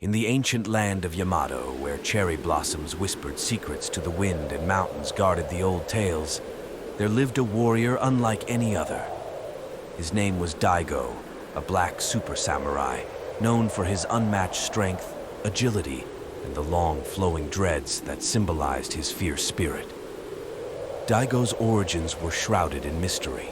In the ancient land of Yamato, where cherry blossoms whispered secrets to the wind and mountains guarded the old tales, there lived a warrior unlike any other. His name was Daigo, a black super samurai, known for his unmatched strength, agility, and the long flowing dreads that symbolized his fierce spirit. Daigo's origins were shrouded in mystery.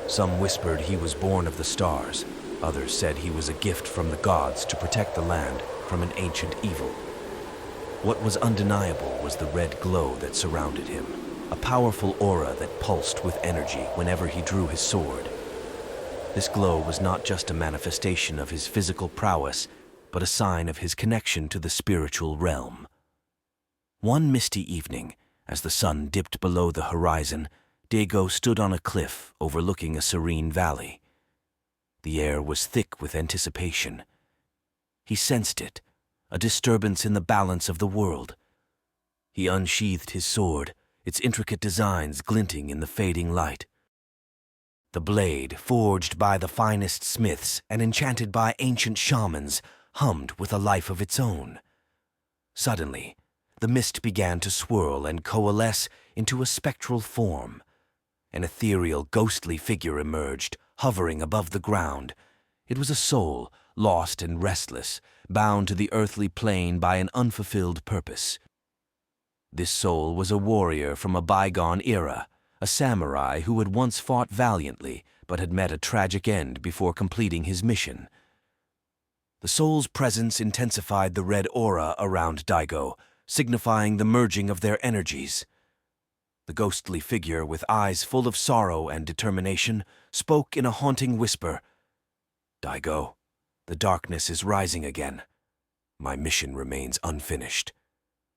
Some whispered he was born of the stars. Others said he was a gift from the gods to protect the land from an ancient evil. What was undeniable was the red glow that surrounded him, a powerful aura that pulsed with energy whenever he drew his sword. This glow was not just a manifestation of his physical prowess, but a sign of his connection to the spiritual realm. One misty evening, as the sun dipped below the horizon, Daigo stood on a cliff overlooking a serene valley. The air was thick with anticipation. He sensed it, a disturbance in the balance of the world. He unsheathed his sword, its intricate designs glinting in the fading light. The blade, forged by the finest smiths and enchanted by ancient shamans, hummed with a life of its own. Suddenly, the mist began to swirl and coalesce into a spectral form. An ethereal, ghostly figure emerged, hovering above the ground. It was a soul, lost and restless, bound to the earthly plane by an unfulfilled purpose. This soul was a warrior from a bygone era, a samurai who had once fought valiantly but had met a tragic end before completing his mission. The soul's presence intensified the red aura around Daigo, signifying the merging of their energies. The ghostly figure, with eyes full of sorrow and determination, spoke in a haunting whisper. "Daigo, the darkness is rising again. My mission remains unfinished.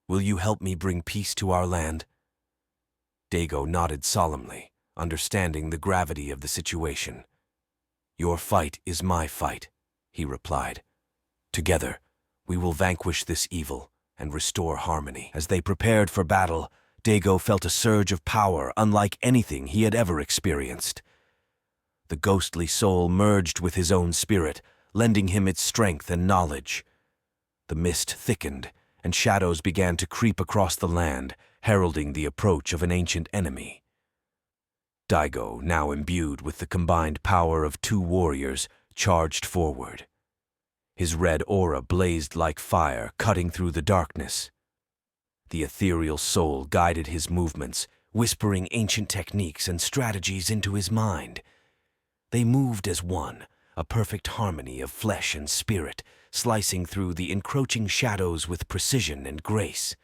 Will you help me bring peace to our land?" Daigo nodded solemnly, understanding the gravity of the situation. "Your fight is my fight," he replied. "Together, we will vanquish this evil and restore harmony." As they prepared for battle, Daigo felt a surge of power unlike anything he had ever experienced. The ghostly soul merged with his own spirit, lending him its strength and knowledge. The mist thickened, and shadows began to creep across the land, heralding the approach of an ancient enemy. Daigo, now imbued with the combined power of two warriors, charged forward. His red aura blazed like fire, cutting through the darkness. The ethereal soul guided his movements, whispering ancient techniques and strategies into his mind. They moved as one, a perfect harmony of flesh and spirit, slicing through the encroaching shadows with precision and grace.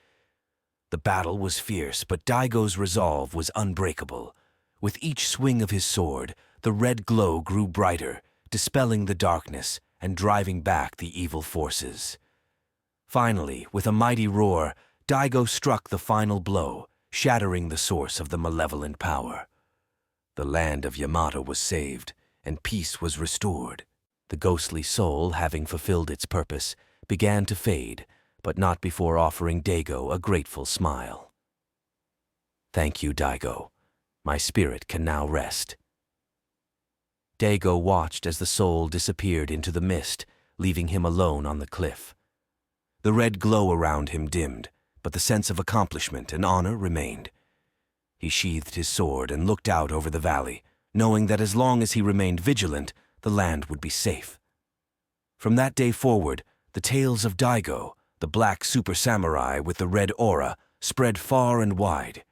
The battle was fierce, but Daigo's resolve was unbreakable. With each swing of his sword, the red glow grew brighter, dispelling the darkness and driving back the evil forces. Finally, with a mighty roar, Daigo struck the final blow, shattering the source of the malevolent power. The land of Yamato was saved, and peace was restored. The ghostly soul, having fulfilled its purpose, began to fade, but not before offering Daigo a grateful smile. "Thank you, Daigo. My spirit can now rest." Daigo watched as the soul disappeared into the mist, leaving him alone on the cliff. The red glow around him dimmed, but the sense of accomplishment and honor remained. He sheathed his sword and looked out over the valley, knowing that as long as he remained vigilant, the land would be safe. From that day forward, the tales of Daigo, the black super samurai with the red aura, spread far and wide.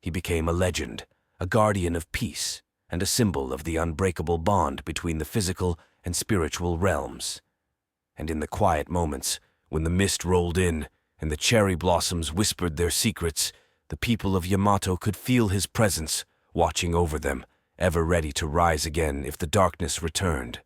He became a legend, a guardian of peace, and a symbol of the unbreakable bond between the physical and spiritual realms. And in the quiet moments, when the mist rolled in and the cherry blossoms whispered their secrets, the people of Yamato could feel his presence, watching over them, ever ready to rise again if the darkness returned.